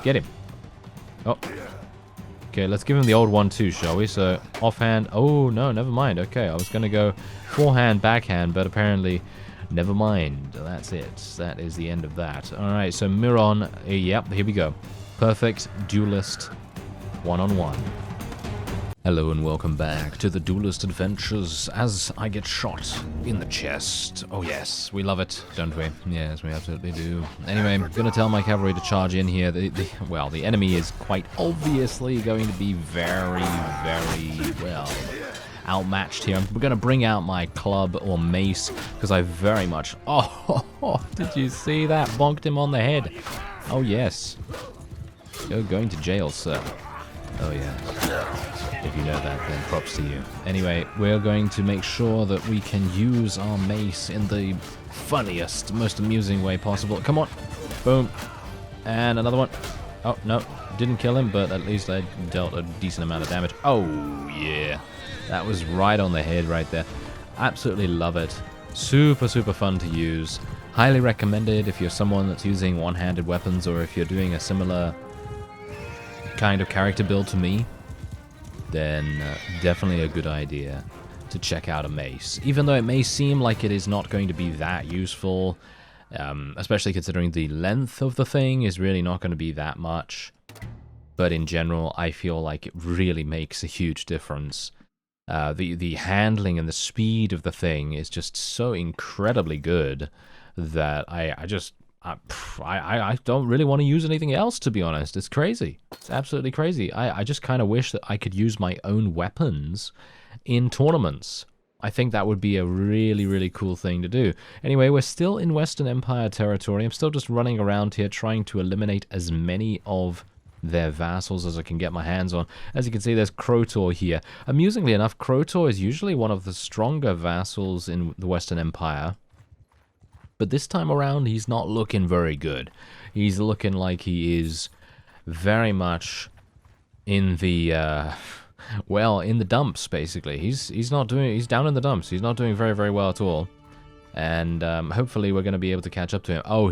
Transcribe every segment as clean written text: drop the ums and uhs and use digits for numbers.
Get him. Oh. Okay, let's give him the old one too, shall we? So, offhand. Oh, no, never mind. Okay, I was going to go forehand, backhand, but apparently, never mind. That's it. That is the end of that. Alright, so Miron. Yep, here we go. Perfect Duelist one-on-one. Hello and welcome back to the Duelist adventures as I get shot in the chest. Oh yes, we love it, don't we? Yes, we absolutely do. Anyway, I'm going to tell my cavalry to charge in here. The enemy is quite obviously going to be very, well, outmatched here. We're going to bring out my club or mace because I very much... Oh, did you see that? Bonked him on the head. Oh yes. You're going to jail, sir. Oh yeah. If you know that, then props to you. Anyway, we're going to make sure that we can use our mace in the funniest, most amusing way possible. Come on. Boom. And another one. Oh, no. Didn't kill him, but at least I dealt a decent amount of damage. Oh, yeah. That was right on the head right there. Absolutely love it. Super, super fun to use. Highly recommended if you're someone that's using one-handed weapons or if you're doing a similar kind of character build to me. Then definitely a good idea to check out a mace. Even though it may seem like it is not going to be that useful, especially considering the length of the thing is really not going to be that much. But in general, I feel like it really makes a huge difference. The handling and the speed of the thing is just so incredibly good that I don't really want to use anything else, to be honest. It's crazy. It's absolutely crazy. I just kind of wish that I could use my own weapons in tournaments. I think that would be a really, really cool thing to do. Anyway, we're still in Western Empire territory. I'm still just running around here trying to eliminate as many of their vassals as I can get my hands on. As you can see, there's Krotor here. Amusingly enough, Krotor is usually one of the stronger vassals in the Western Empire. But this time around, he's not looking very good. He's looking like he is very much in the, well, in the dumps, basically. He's not doing, he's down in the dumps. He's not doing very, very well at all. And hopefully we're going to be able to catch up to him. Oh,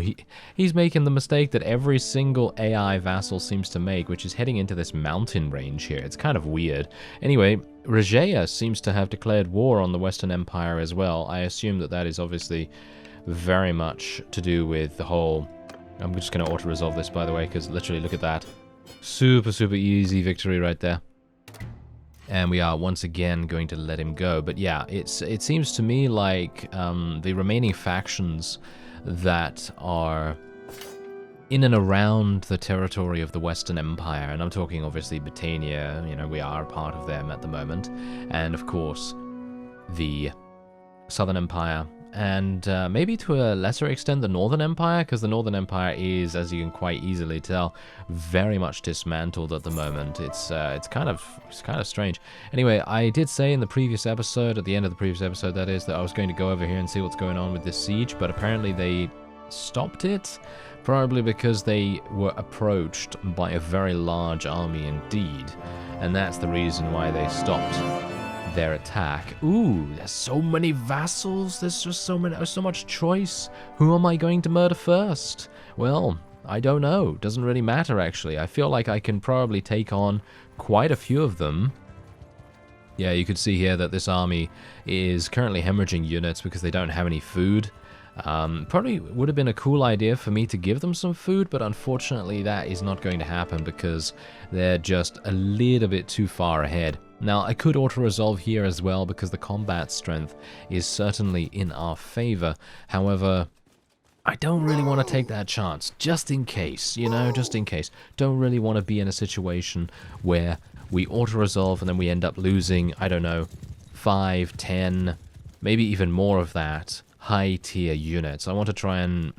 he's making the mistake that every single AI vassal seems to make, which is heading into this mountain range here. It's kind of weird. Anyway, Regea seems to have declared war on the Western Empire as well. I assume that that is obviously very much to do with the whole... I'm just going to auto-resolve this, by the way, because literally, look at that. Super, super easy victory right there. And we are once again going to let him go. But yeah, it seems to me like the remaining factions that are in and around the territory of the Western Empire, and I'm talking obviously Britannia, you know, we are a part of them at the moment, and of course the Southern Empire, and maybe to a lesser extent the Northern Empire, because the Northern Empire is, as you can quite easily tell, very much dismantled at the moment. It's kind of strange. Anyway, I did say in the previous episode, at the end of the previous episode that is, that I was going to go over here and see what's going on with this siege, but apparently they stopped it, probably because they were approached by a very large army indeed, and that's the reason why they stopped their attack. Ooh, there's so many vassals. There's just so much choice. Who am I going to murder first? Well, I don't know. Doesn't really matter, actually. I feel like I can probably take on quite a few of them. Yeah, you could see here that this army is currently hemorrhaging units because they don't have any food. Probably would have been a cool idea for me to give them some food, but unfortunately that is not going to happen because they're just a little bit too far ahead. Now, I could auto-resolve here as well because the combat strength is certainly in our favor. However, I don't really want to take that chance, just in case, you know, just in case. Don't really want to be in a situation where we auto-resolve and then we end up losing, I don't know, 5, 10, maybe even more of that high-tier units. I want to try and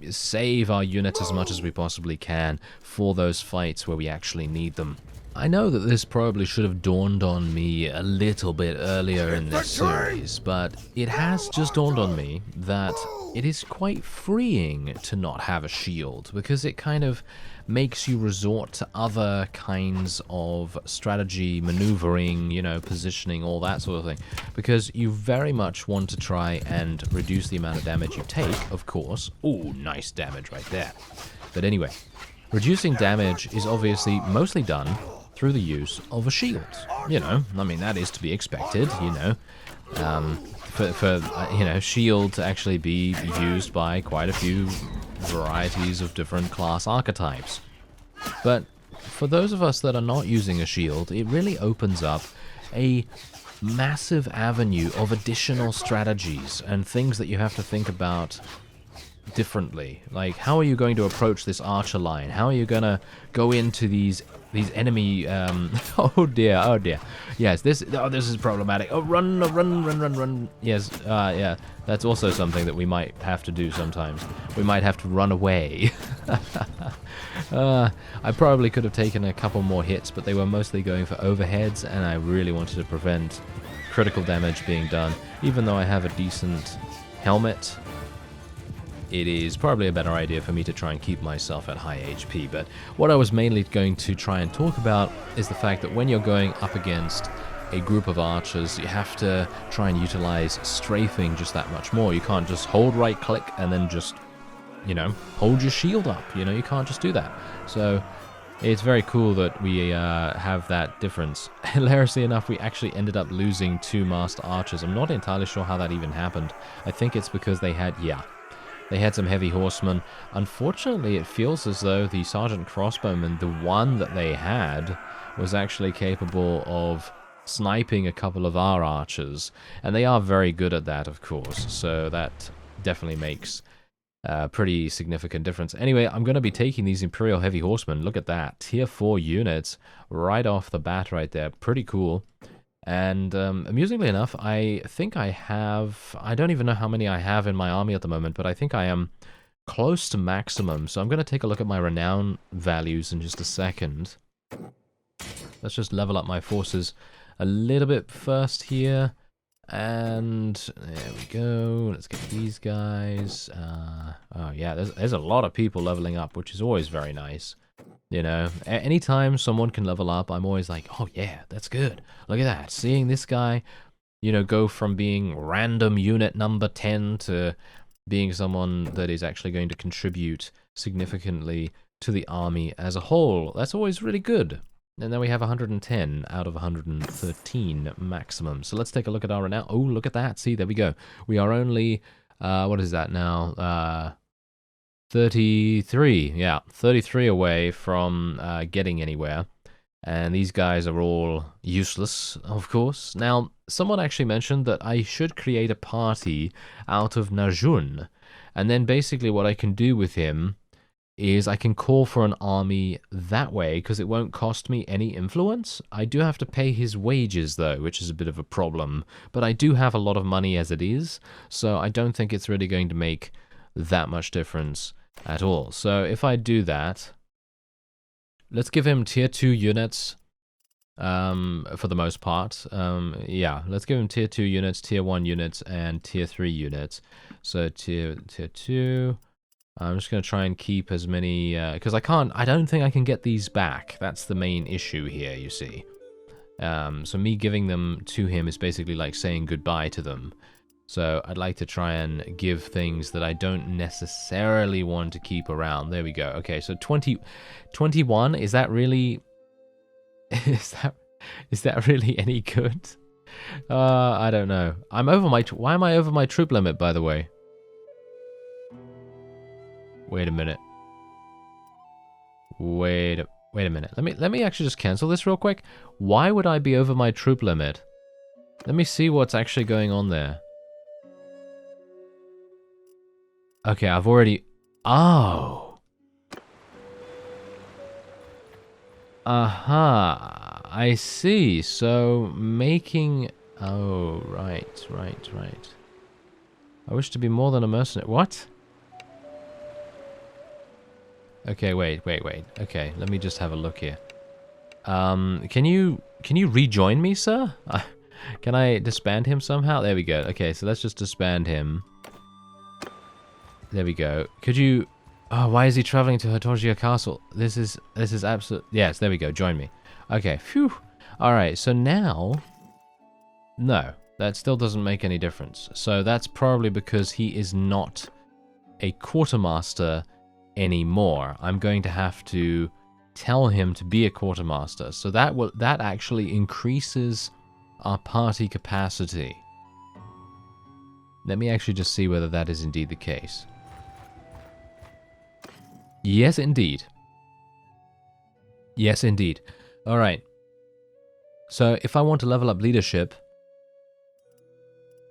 save our units as much as we possibly can for those fights where we actually need them. I know that this probably should have dawned on me a little bit earlier in this series, but it has just dawned on me that it is quite freeing to not have a shield, because it kind of makes you resort to other kinds of strategy, maneuvering, you know, positioning, all that sort of thing, because you very much want to try and reduce the amount of damage you take, of course. Ooh, nice damage right there. But anyway, reducing damage is obviously mostly done through the use of a shield. You know, I mean, that is to be expected, you know. You know, shield to actually be used by quite a few varieties of different class archetypes. But for those of us that are not using a shield, it really opens up a massive avenue of additional strategies and things that you have to think about differently. Like, how are you going to approach this archer line? How are you going to go into these enemy oh dear. Yes, this is problematic. Oh, run. Yes, yeah, that's also something that we might have to do sometimes. We might have to run away. I probably could have taken a couple more hits, but they were mostly going for overheads, and I really wanted to prevent critical damage being done. Even though I have a decent helmet, it is probably a better idea for me to try and keep myself at high HP. But what I was mainly going to try and talk about is the fact that when you're going up against a group of archers, you have to try and utilize strafing just that much more. You can't just hold right click and then just, you know, hold your shield up. You know, you can't just do that. So it's very cool that we have that difference. Hilariously enough, we actually ended up losing 2 master archers. I'm not entirely sure how that even happened. I think it's because they had, they had some heavy horsemen. Unfortunately, it feels as though the sergeant crossbowman, the one that they had, was actually capable of sniping a couple of our archers. And they are very good at that, of course. So that definitely makes a pretty significant difference. Anyway, I'm going to be taking these Imperial Heavy Horsemen. Look at that. Tier 4 units right off the bat right there. Pretty cool. And amusingly enough, I think I have, I don't even know how many I have in my army at the moment, but I think I am close to maximum. So I'm going to take a look at my renown values in just a second. Let's just level up my forces a little bit first here. And there we go. Let's get these guys. Oh yeah, there's a lot of people leveling up, which is always very nice. You know, anytime someone can level up, I'm always like, oh yeah, that's good. Look at that. Seeing this guy, you know, go from being random unit number 10 to being someone that is actually going to contribute significantly to the army as a whole. That's always really good. And then we have 110 out of 113 maximum. So let's take a look at our renown. Oh, look at that. See, there we go. We are only, what is that now? 33, yeah, 33 away from getting anywhere. And these guys are all useless, of course. Now, someone actually mentioned that I should create a party out of Najun. And then basically what I can do with him is I can call for an army that way, because it won't cost me any influence. I do have to pay his wages, though, which is a bit of a problem. But I do have a lot of money as it is, so I don't think it's really going to make that much difference at all. So if I do that, let's give him tier 2 units for the most part. Yeah, let's give him tier 2 units, tier 1 units, and tier 3 units. So tier 2. I'm just going to try and keep as many, because I don't think I can get these back. That's the main issue here, you see. So me giving them to him is basically like saying goodbye to them. So I'd like to try and give things that I don't necessarily want to keep around. There we go. Okay, so 21, is that really... is that really any good? I don't know. I'm over my... Why am I over my troop limit, by the way? Wait a minute. Wait a minute. Let me actually just cancel this real quick. Why would I be over my troop limit? Let me see what's actually going on there. Okay, I've already... Oh! Aha! I see. So, making... Oh, right. I wish to be more than a mercenary. What? Okay, wait. Okay, let me just have a look here. Can you rejoin me, sir? Can I disband him somehow? There we go. Okay, so let's just disband him. There we go. Could you... Oh, why is he traveling to Hertogia Castle? This is absolute... Yes, there we go. Join me. Okay, phew. Alright, so now... No, that still doesn't make any difference. So that's probably because he is not a quartermaster anymore. I'm going to have to tell him to be a quartermaster. So that actually increases our party capacity. Let me actually just see whether that is indeed the case. Yes, indeed. Yes, indeed. Alright. So, if I want to level up leadership,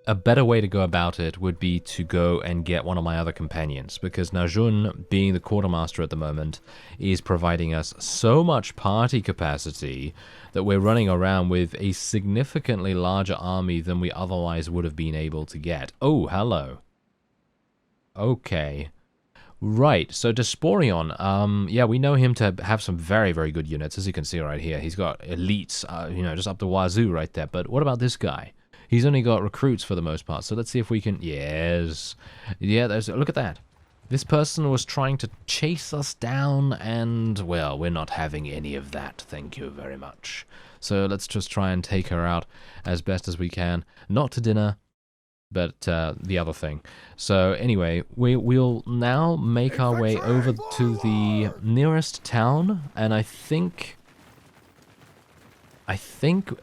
a better way to go about it would be to go and get one of my other companions, because Najun, being the quartermaster at the moment, is providing us so much party capacity that we're running around with a significantly larger army than we otherwise would have been able to get. Oh, hello. Okay. Right, so Desporion, yeah, we know him to have some very, very good units, as you can see right here. He's got elites, you know, just up the wazoo right there. But what about this guy? He's only got recruits for the most part, so let's see if we can... Yes. Yeah, look at that. This person was trying to chase us down, and, well, we're not having any of that, thank you very much. So let's just try and take her out as best as we can. Not to dinner, but the other thing. So anyway, we'll now make our way over to the nearest town, and I think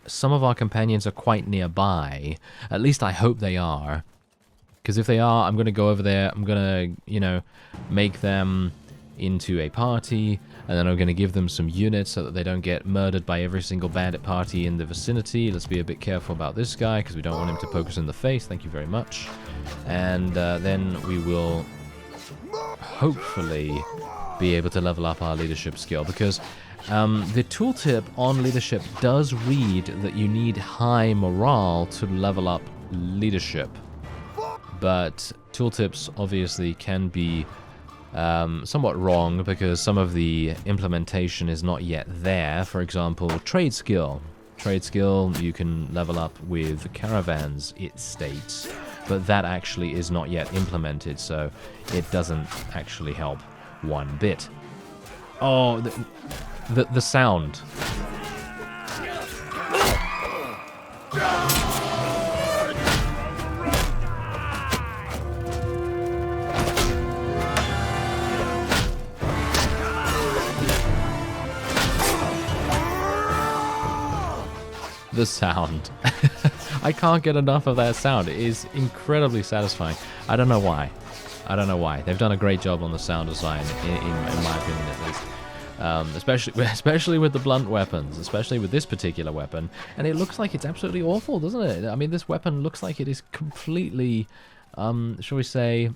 some of our companions are quite nearby. At least I hope they are. Because if they are, I'm going to go over there, I'm going to, you know, make them into a party, and then I'm going to give them some units so that they don't get murdered by every single bandit party in the vicinity. Let's be a bit careful about this guy, because we don't want him to poke us in the face. Thank you very much. And then we will hopefully be able to level up our leadership skill, because the tooltip on leadership does read that you need high morale to level up leadership. But tooltips obviously can be somewhat wrong, because some of the implementation is not yet there. For example, trade skill. Trade skill you can level up with caravans, it states, but that actually is not yet implemented, so it doesn't actually help one bit. Oh, the sound. The sound. I can't get enough of that sound. It is incredibly satisfying. I don't know why. I don't know why. They've done a great job on the sound design, in my opinion at least. Especially with the blunt weapons, especially with this particular weapon. And it looks like it's absolutely awful, doesn't it? I mean, this weapon looks like it is completely, shall we say,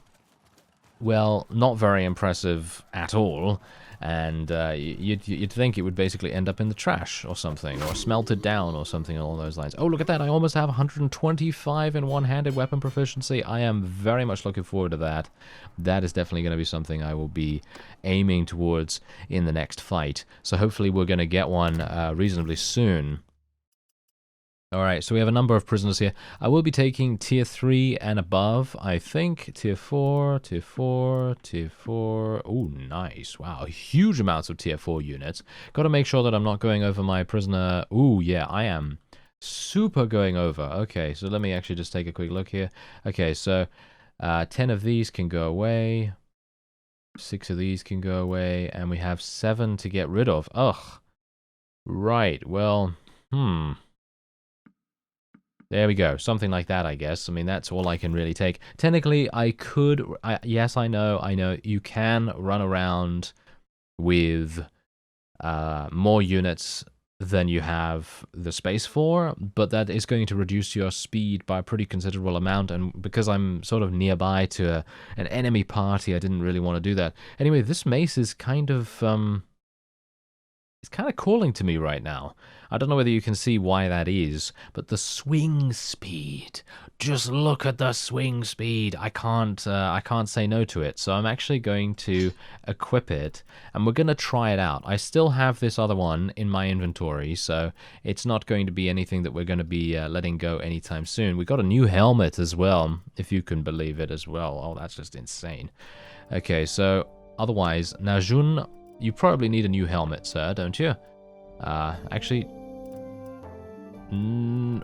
well, not very impressive at all. And you'd think it would basically end up in the trash or something, or smelted down or something along those lines. Oh, look at that. I almost have 125 in one-handed weapon proficiency. I am very much looking forward to that. That is definitely going to be something I will be aiming towards in the next fight. So hopefully we're going to get one reasonably soon. Alright, so we have a number of prisoners here. I will be taking tier 3 and above, I think. Tier 4, tier 4, tier 4. Oh, nice. Wow, huge amounts of tier 4 units. Got to make sure that I'm not going over my prisoner. Ooh, yeah, I am super going over. Okay, so let me actually just take a quick look here. Okay, so 10 of these can go away. 6 of these can go away. And we have 7 to get rid of. Ugh. Right, well, there we go. Something like that, I guess. I mean, that's all I can really take. Technically, I could... yes, I know. You can run around with more units than you have the space for, but that is going to reduce your speed by a pretty considerable amount, and because I'm sort of nearby to an enemy party, I didn't really want to do that. Anyway, this mace is kind of... it's kind of calling to me right now. I don't know whether you can see why that is, but the swing speed. Just look at the swing speed. I can't say no to it. So I'm actually going to equip it, and we're going to try it out. I still have this other one in my inventory, so it's not going to be anything that we're going to be letting go anytime soon. We got a new helmet as well, if you can believe it as well. Oh, that's just insane. Okay, so otherwise, Najun, you probably need a new helmet, sir, don't you? Actually...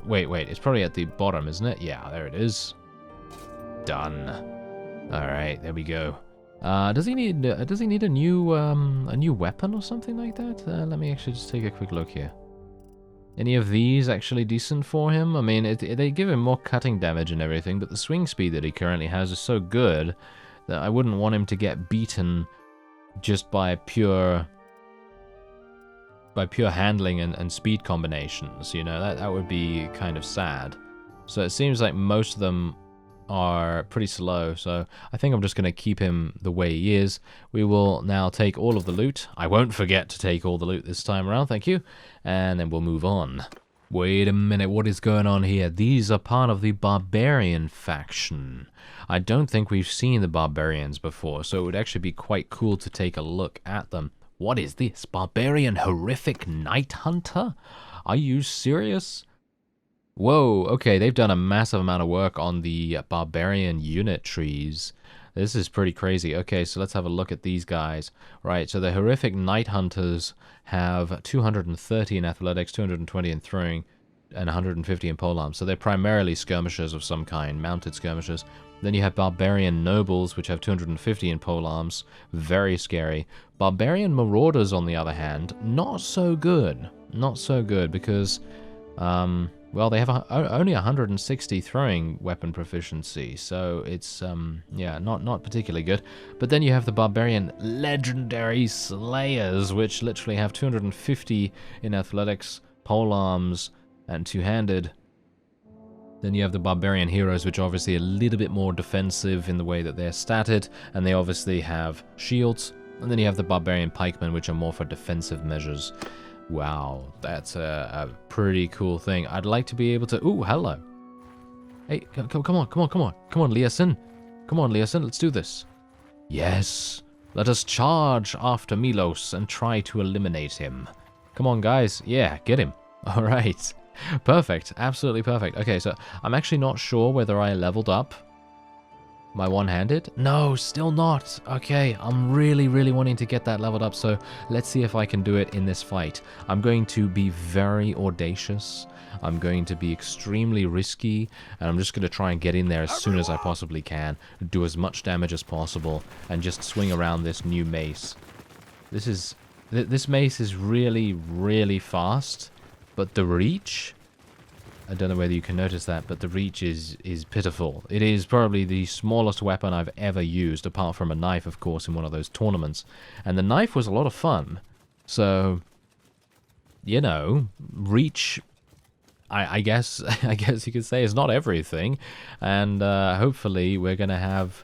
wait, it's probably at the bottom, isn't it? Yeah, there it is. Done. Alright, there we go. Does he need a new weapon or something like that? Let me actually just take a quick look here. Any of these actually decent for him? I mean, they give him more cutting damage and everything, but the swing speed that he currently has is so good that I wouldn't want him to get beaten just by pure handling and speed combinations. You know, that would be kind of sad. So it seems like most of them are pretty slow, so I think I'm just going to keep him the way he is. We will now take all of the loot. I won't forget to take all the loot this time around, thank you. And then we'll move on. Wait a minute, what is going on here? These are part of the Barbarian faction. I don't think we've seen the Barbarians before, so it would actually be quite cool to take a look at them. What is this? Barbarian Horrific Night Hunter? Are you serious? Whoa, okay, they've done a massive amount of work on the Barbarian unit trees. This is pretty crazy. Okay, so let's have a look at these guys. Right, so the Horrific Night Hunters have 230 in athletics, 220 in throwing, and 150 in polearms. So they're primarily skirmishers of some kind, mounted skirmishers. Then you have Barbarian Nobles, which have 250 in polearms. Very scary. Barbarian Marauders, on the other hand, not so good. Not so good, because well, they have only 160 throwing weapon proficiency, so it's, yeah, not particularly good. But then you have the Barbarian Legendary Slayers, which literally have 250 in athletics, polearms, and two-handed. Then you have the Barbarian Heroes, which are obviously a little bit more defensive in the way that they're statted, and they obviously have shields. And then you have the Barbarian Pikemen, which are more for defensive measures. Wow, that's a pretty cool thing. I'd like to be able to... Ooh, hello. Hey, come on, Leosin. Come on, Leosin, let's do this. Yes, let us charge after Milos and try to eliminate him. Come on, guys. Yeah, get him. All right. Perfect, absolutely perfect. Okay, so I'm actually not sure whether I leveled up my one-handed. No, still not. Okay, I'm really wanting to get that leveled up, so let's see if I can do it in this fight. I'm going to be very audacious. I'm going to be extremely risky, and I'm just going to try and get in there as soon as I possibly can, do as much damage as possible, and just swing around this new mace. This mace is really fast, but the reach... I don't know whether you can notice that, but the reach is pitiful. It is probably the smallest weapon I've ever used, apart from a knife, of course, in one of those tournaments. And the knife was a lot of fun. So, you know, reach, I guess you could say, is not everything. And hopefully we're going to have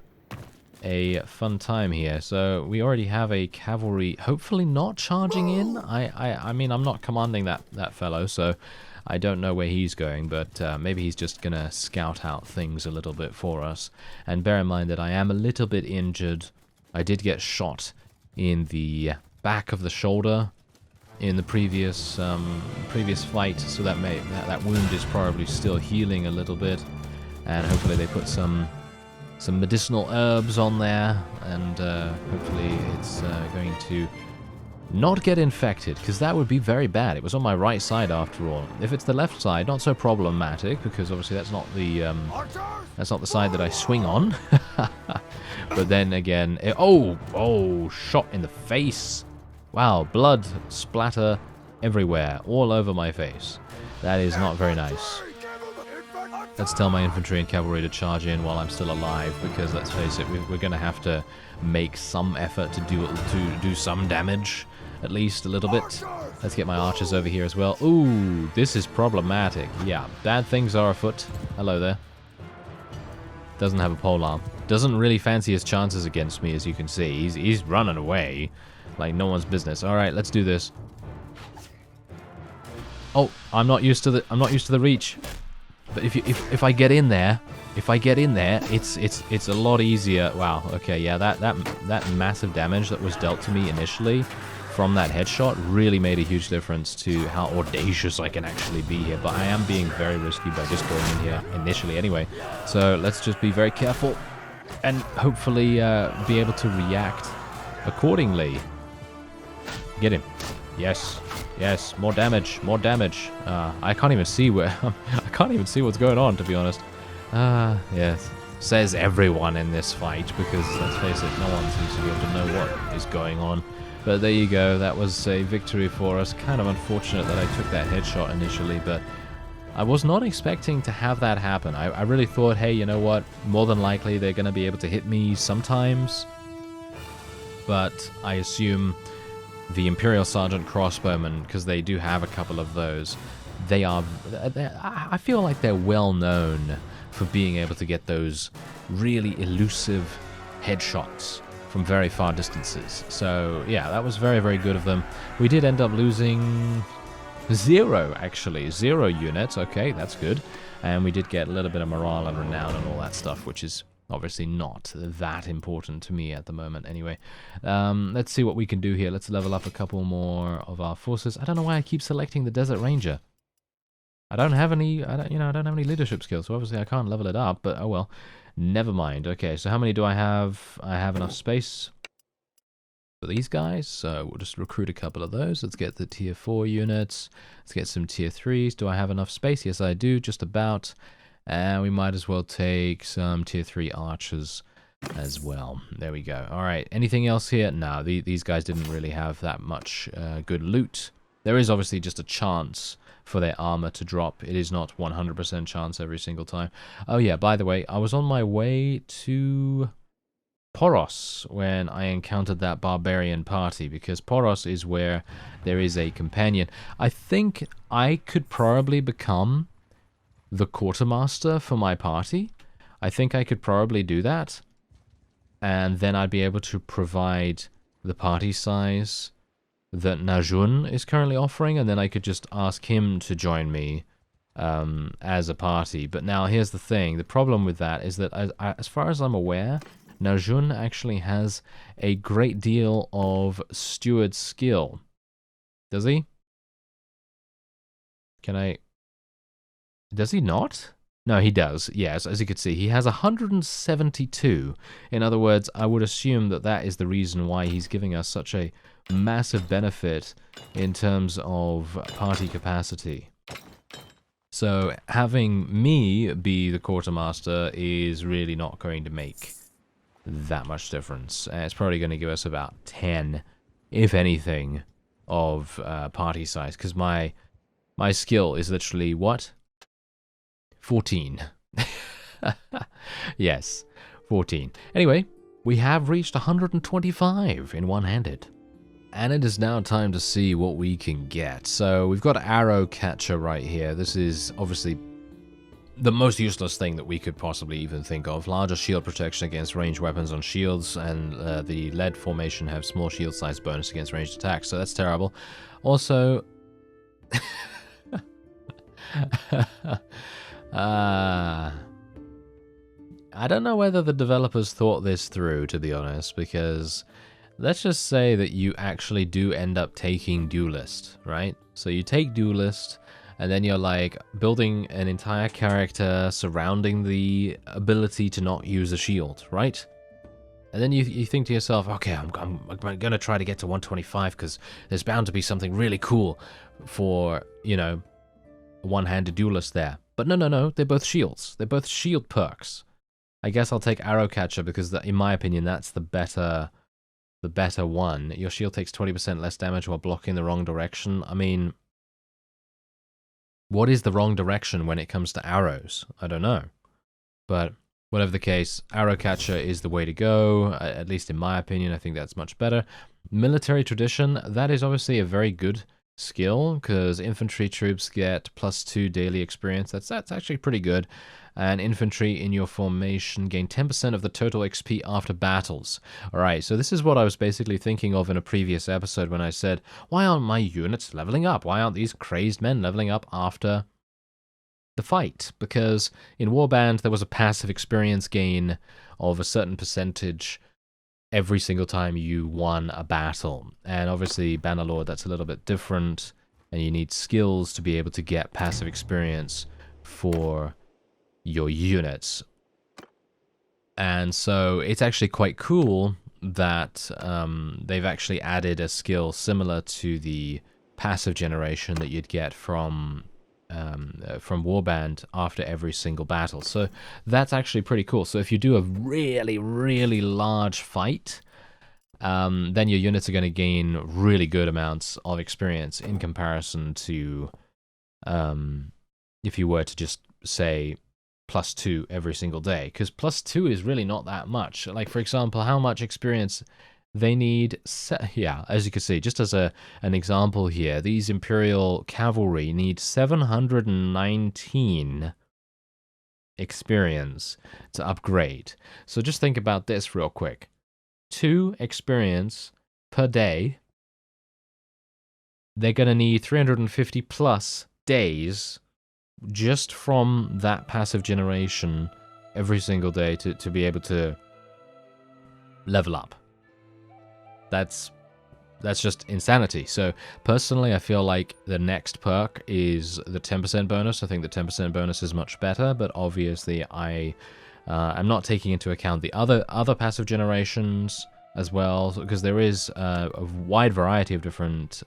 a fun time here. So we already have a cavalry, hopefully not charging in. I mean, I'm not commanding that fellow, so... I don't know where he's going, but maybe he's just going to scout out things a little bit for us. And bear in mind that I am a little bit injured. I did get shot in the back of the shoulder in the previous fight, so that wound is probably still healing a little bit. And hopefully they put some medicinal herbs on there, and hopefully it's going to... not get infected, because that would be very bad. It was on my right side after all. If it's the left side, not so problematic, because obviously that's not the side that I swing on. But then again, oh, shot in the face. Wow, blood splatter everywhere, all over my face. That is not very nice. Let's tell my infantry and cavalry to charge in while I'm still alive, because let's face it, we're going to have to make some effort to do some damage. At least a little bit. Let's get my archers over here as well. Ooh, this is problematic. Yeah, bad things are afoot. Hello there. Doesn't have a polearm. Doesn't really fancy his chances against me, as you can see. He's running away like no one's business. All right, let's do this. Oh, I'm not used to the reach. But if I get in there, it's a lot easier. Wow. Okay, yeah, that massive damage that was dealt to me initially from that headshot really made a huge difference to how audacious I can actually be here. But I am being very risky by just going in here initially anyway. So let's just be very careful and hopefully be able to react accordingly. Get him. Yes. Yes, more damage, more damage. I can't even see where I can't even see what's going on, to be honest. Yes. says everyone in this fight, because let's face it, no one seems to be able to know what is going on. But there you go, that was a victory for us. Kind of unfortunate that I took that headshot initially, but I was not expecting to have that happen. I really thought, hey, you know what, more than likely they're going to be able to hit me sometimes. But I assume the Imperial Sergeant Crossbowmen, because they do have a couple of those, I feel like they're well known for being able to get those really elusive headshots from very far distances. So yeah, that was very, very good of them. We did end up losing 0, actually. 0 units. Okay, that's good. And we did get a little bit of morale and renown and all that stuff, which is obviously not that important to me at the moment. Anyway, let's see what we can do here. Let's level up a couple more of our forces. I don't know why I keep selecting the Desert Ranger. I don't have any, I don't have any leadership skills, so obviously I can't level it up, but oh well. Never mind. Okay, so how many do I have? I have enough space for these guys, so we'll just recruit a couple of those. Let's get the tier 4 units. Let's get some tier 3s. Do I have enough space? Yes, I do, just about. And we might as well take some tier 3 archers as well. There we go. All right, anything else here? No, these guys didn't really have that much good loot. There is obviously just a chance for their armor to drop. It is not 100% chance every single time. Oh yeah, by the way, I was on my way to Poros when I encountered that barbarian party, because Poros is where there is a companion. I think I could probably become the quartermaster for my party. I think I could probably do that, and then I'd be able to provide the party size that Najun is currently offering, and then I could just ask him to join me as a party. But now here's the thing. The problem with that is that as far as I'm aware, Najun actually has a great deal of steward skill. Does he? Does he not? No, he does. Yes, as you can see, he has 172. In other words, I would assume that that is the reason why he's giving us such a massive benefit in terms of party capacity. So having me be the quartermaster is really not going to make that much difference. It's probably going to give us about 10, if anything, of party size, because my skill is literally what? 14. Yes, 14. Anyway, we have reached 125 in one-handed. And it is now time to see what we can get. So we've got Arrow Catcher right here. This is obviously the most useless thing that we could possibly even think of. Larger shield protection against ranged weapons on shields, and the lead formation have small shield size bonus against ranged attacks, so that's terrible. Also... I don't know whether the developers thought this through, to be honest, because let's just say that you actually do end up taking Duelist, right? So you take Duelist, and then you're like building an entire character surrounding the ability to not use a shield, right? And then you think to yourself, okay, I'm going to try to get to 125 because there's bound to be something really cool for, you know, a one-handed Duelist there. But no, they're both shields. They're both shield perks. I guess I'll take Arrow Catcher because, in my opinion, that's the better one. Your shield takes 20% less damage while blocking the wrong direction. I mean, what is the wrong direction when it comes to arrows? I don't know. But whatever the case, Arrow Catcher is the way to go, at least in my opinion. I think that's much better. Military Tradition, that is obviously a very good skill, because infantry troops get +2 daily experience. That's actually pretty good. And infantry in your formation gain 10% of the total XP after battles. Alright, so this is what I was basically thinking of in a previous episode when I said, why aren't my units leveling up? Why aren't these crazed men leveling up after the fight? Because in Warband there was a passive experience gain of a certain percentage every single time you won a battle. And obviously Bannerlord, that's a little bit different, and you need skills to be able to get passive experience for your units. And so it's actually quite cool that they've actually added a skill similar to the passive generation that you'd get from from Warband after every single battle. So that's actually pretty cool. So if you do a really, really large fight, then your units are going to gain really good amounts of experience in comparison to if you were to just say +2 every single day, because +2 is really not that much. Like, for example, how much experience they need, yeah, as you can see, just as an example here, these Imperial Cavalry need 719 experience to upgrade. So just think about this real quick. 2 experience per day. They're going to need 350 plus days just from that passive generation every single day to be able to level up. That's just insanity. So personally, I feel like the next perk is the 10% bonus. I think the 10% bonus is much better, but obviously I'm not taking into account the other passive generations as well, because there is a wide variety of different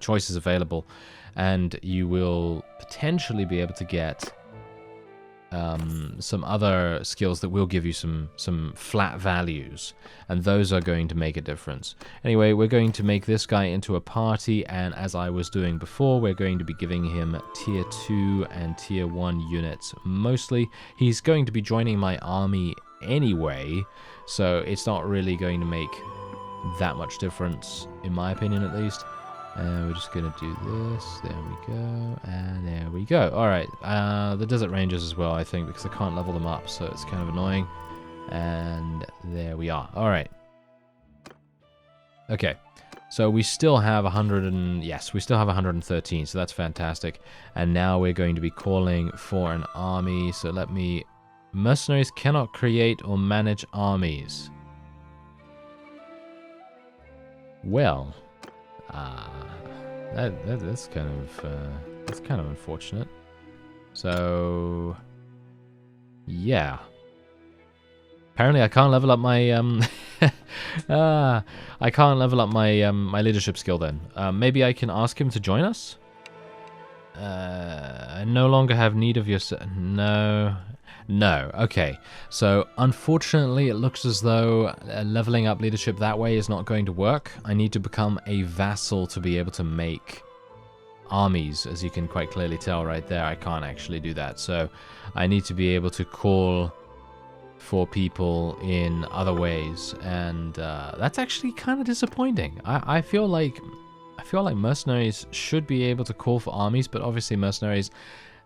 choices available, and you will potentially be able to get some other skills that will give you some flat values, and those are going to make a difference. Anyway, we're going to make this guy into a party, and as I was doing before, we're going to be giving him tier 2 and tier 1 units mostly. He's going to be joining my army anyway, so it's not really going to make that much difference, in my opinion at least. And we're just going to do this. There we go. And there we go. Alright. The Desert Rangers as well, I think, because I can't level them up, so it's kind of annoying. And there we are. Alright. Okay. So we still have 113, so that's fantastic. And now we're going to be calling for an army. So let me... Mercenaries cannot create or manage armies. Well... that's kind of unfortunate. So yeah, apparently I can't level up my I can't level up my my leadership skill. Then maybe I can ask him to join us. I no longer have need of your no. Okay, so unfortunately it looks as though leveling up leadership that way is not going to work. I need to become a vassal to be able to make armies, as you can quite clearly tell right there. I can't actually do that, so I need to be able to call for people in other ways, and that's actually kind of disappointing. I feel like mercenaries should be able to call for armies, but obviously mercenaries,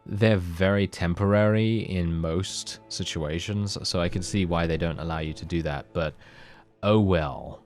they're very temporary in most situations, so I can see why they don't allow you to do that, but oh well,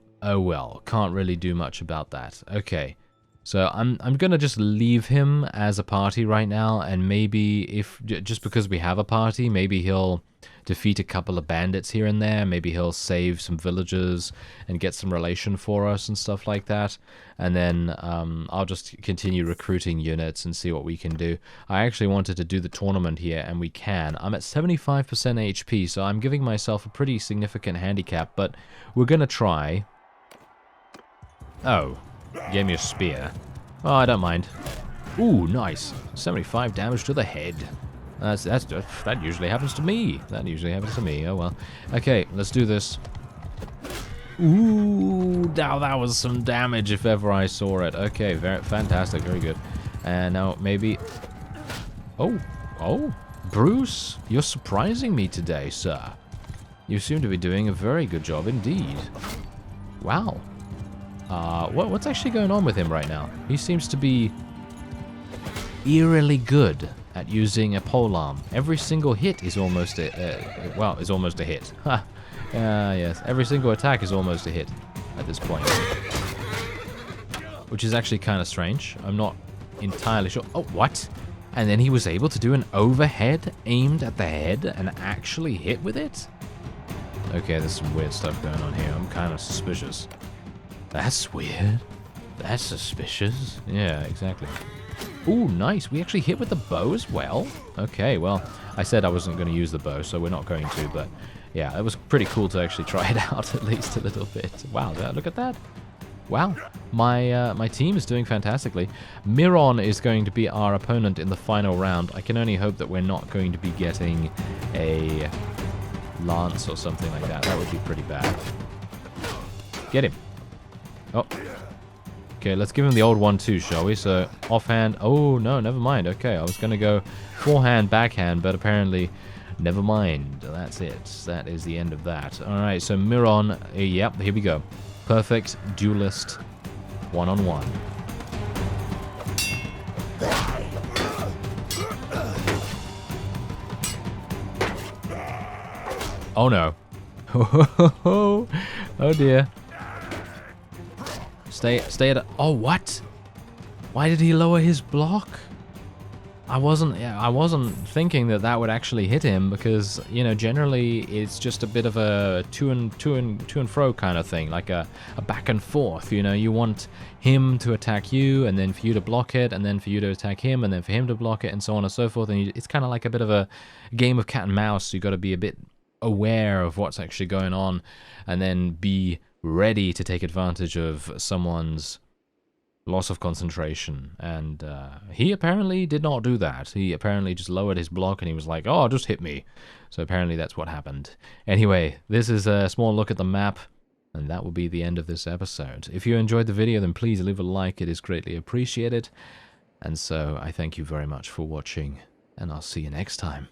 can't really do much about that. Okay, so I'm gonna just leave him as a party right now, and maybe if, just because we have a party, maybe he'll defeat a couple of bandits here and there, maybe he'll save some villagers and get some relation for us and stuff like that, and then I'll just continue recruiting units and see what we can do. I actually wanted to do the tournament here, and we can. I'm at 75% HP, so I'm giving myself a pretty significant handicap, but we're gonna try. Oh, gave me a spear. Oh, I don't mind. Ooh, nice. 75 damage to the head. That usually happens to me. Oh well. Okay, let's do this. Ooh, now that was some damage if ever I saw it. Okay, very fantastic, very good. And now maybe... Oh, Bruce, you're surprising me today, sir. You seem to be doing a very good job indeed. Wow. What's actually going on with him right now? He seems to be eerily good at using a polearm. Every single hit is almost a hit. Ha. Yes, every single attack is almost a hit at this point. Which is actually kind of strange. I'm not entirely sure. Oh, what? And then he was able to do an overhead aimed at the head and actually hit with it? Okay, there's some weird stuff going on here. I'm kind of suspicious. That's weird. That's suspicious. Yeah, exactly. Ooh, nice. We actually hit with the bow as well. Okay, well, I said I wasn't going to use the bow, so we're not going to, but yeah, it was pretty cool to actually try it out at least a little bit. Wow, look at that. Wow, my team is doing fantastically. Miron is going to be our opponent in the final round. I can only hope that we're not going to be getting a lance or something like that. That would be pretty bad. Get him. Oh. Okay, let's give him the old 1-2, shall we? So, offhand. Oh, no, never mind. Okay, I was going to go forehand, backhand, but apparently, never mind. That's it. That is the end of that. Alright, so Miron. Yep, here we go. Perfect duelist one-on-one. Oh no. Oh dear. Stay at. Oh, what? Why did he lower his block? I wasn't thinking that would actually hit him because, you know, generally it's just a bit of a to and fro kind of thing, like a back and forth. You know, you want him to attack you, and then for you to block it, and then for you to attack him, and then for him to block it, and so on and so forth. And it's kind of like a bit of a game of cat and mouse. You got to be a bit aware of what's actually going on, and then be ready to take advantage of someone's loss of concentration. And he apparently did not do that. He apparently just lowered his block and he was like, oh, just hit me. So apparently that's what happened. Anyway, this is a small look at the map, and that will be the end of this episode. If you enjoyed the video, then please leave a like. It is greatly appreciated. And so I thank you very much for watching, and I'll see you next time.